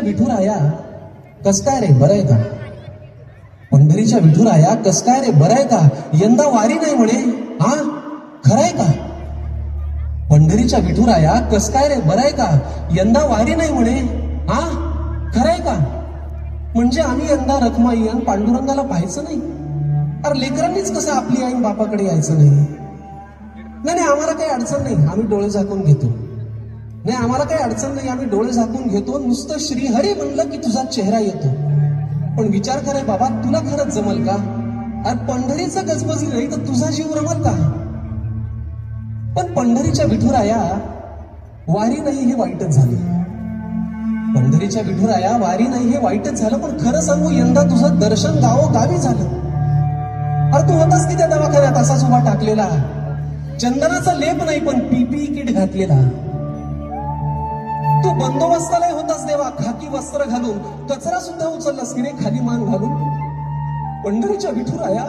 विठुराया कस काय रे बरं आहे का? पंढरीच्या विठुराया कस काय रे बरं आहे का? यंदा वारी नाही म्हणे, हा खरंय का? पंढरीच्या विठुराया कस काय रे बरं आहे का? यंदा वारी नाही म्हणे, हा खरंय का? म्हणजे आम्ही यंदा रखमाई आणि पांडुरंगाला पाहायचं नाही? अरे लेकरांनीच कसं आपली आई बापाकडे यायचं नाही? नाही आम्हाला काही अडचण नाही, आम्ही डोळे झाकून घेतो. नाही आम्हाला काही अडचण नाही, आम्ही डोळे झाकून घेतो. नुसतं श्रीहरी म्हणलं की तुझा चेहरा येतो. पण विचार करे बाबा, तुला खरंच जमल का? अरे पंढरीचं गजबजली नाही तर तुझा जीव रमल का? पण पंढरीच्या विठुराया वारी नाही हे वाईटच झालं. पंढरीच्या विठुराया वारी नाही हे वाईटच झालं. पण खरं सांगू, यंदा तुझं दर्शन गावोगावी झालं. अरे तू होतास की त्या दवाखान्यात असाच उभा टाकलेला, चंदनाचा लेप नाही पण पीपीई किट घातलेला. तू बंदोबस्ताला होतास देवा, खाकी वस्त्र घालून, कचरा सुद्धा उचललास की रे खाली मान घालून. पंढरीच्या विठुराया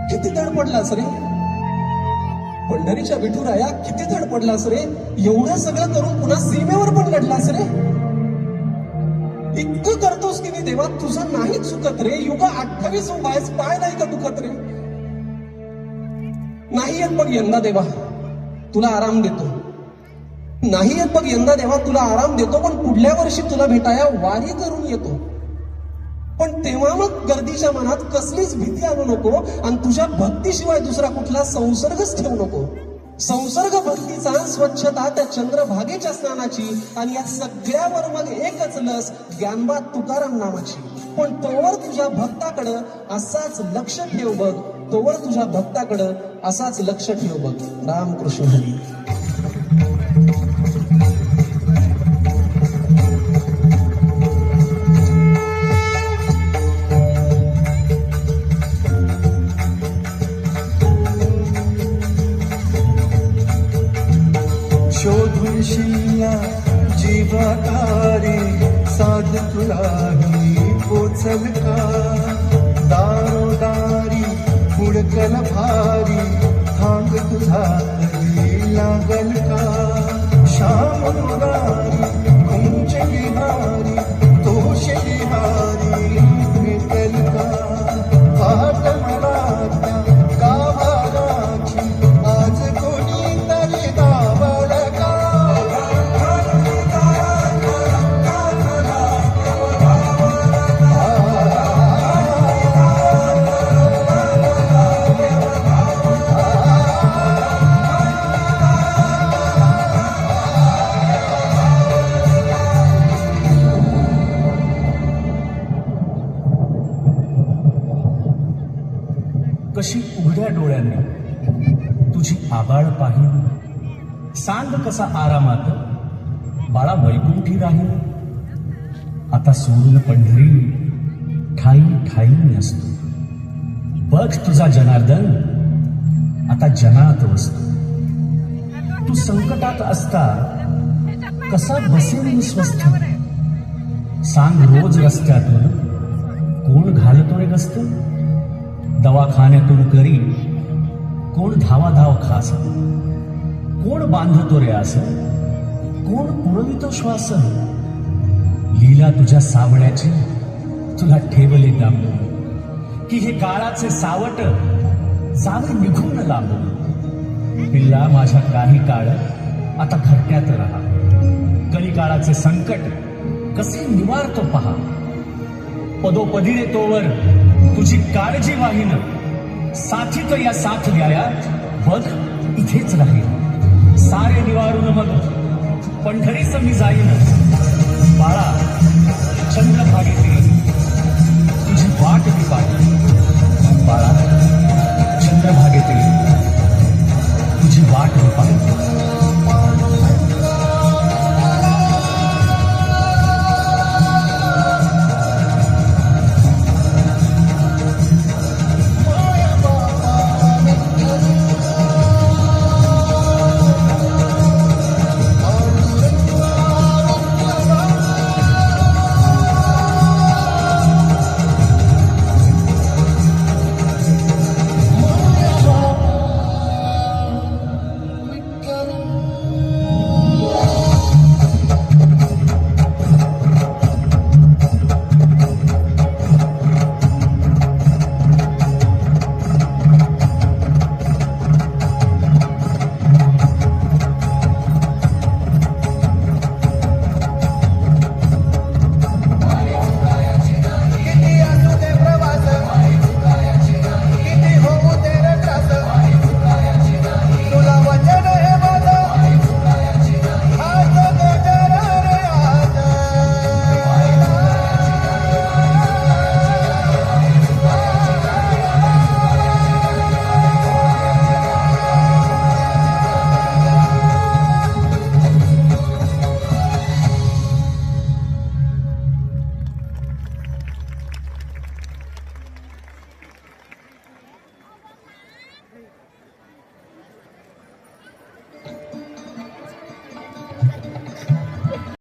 किती धडपडलास रे? पंढरीच्या विठुराया किती धडपडलास रे? एवढं सगळं करून पुन्हा सीमेवर पण लढलास रे. इतकं करतोस की नाही देवा, तुझं नाही चुकत रे. युगा 28 उभायस, पाय नाही का दुखत रे? नाही येत बघ यंदा देवा तुला आराम देतो. नाही येत बघ यंदा देवा तुला आराम देतो. पण पुढल्या वर्षी तुला भेटाया वारी करून येतो. पण तेव्हा मग गर्दीच्या मनात कसलीच भीती आणू नको आणि तुझ्या भक्तीशिवाय दुसरा कुठला संसर्गच ठेवू नको. संसर्ग भक्तीचा, स्वच्छता त्या चंद्रभागेच्या स्नानाची, आणि या सगळ्यावर मग एकच लस ज्ञानबा तुकाराम नामाची. पण तोवर तुझ्या भक्ताकडं असाच लक्ष ठेव बघ. तोवर तुझ्या भक्ताकडं असाच लक्ष ठेव बघ. रामकृष्ण हरी. शोधून शिया जीवातारी, साध तुलाही पोचल का? दारोदारी हुडकल भारी, थांब तुझा तरी लागल का? श्याम मुरारी कुंज विहारी, तोष विहारी भेटल का? वाट मला गावाची, आज कोणी तरी गावाला का? कशी उघड्या डोळ्यांनी तुझी आबाळ पाहिली, सांग कसा आरामात बाळा वैकुंठी राहील. आता सोडून पंढरी ठाई ठाई असतो. बघ तुझा जनार्दन आता जनात वसतो. तू संकटात असता कसा बसेल स्वस्थ? सांग रोज रस्त्यातून कोण घालतो रे गस्त? दवाखान्यातून करी कोण धावाधाव खास? कोण बांधतो रे असं? कोण पुरवितो श्वास? लीला तुझ्या सावळ्याची तुला ठेवले दांबून, की हे काळाचे सावट जावे निघून लांबून. पिल्ला माझ्या काही काळ आता घरट्यात राहा. कलिकाळाचे संकट कसे निवारतो पहा. पदोपदी रे तोवर तुझी काळजी वाहीन. साथी तर या साथ द्याया, बघ इथेच राहील. सारे निवारून मग पंढरीस मी जाईन. बाळा चंद्रभागेतील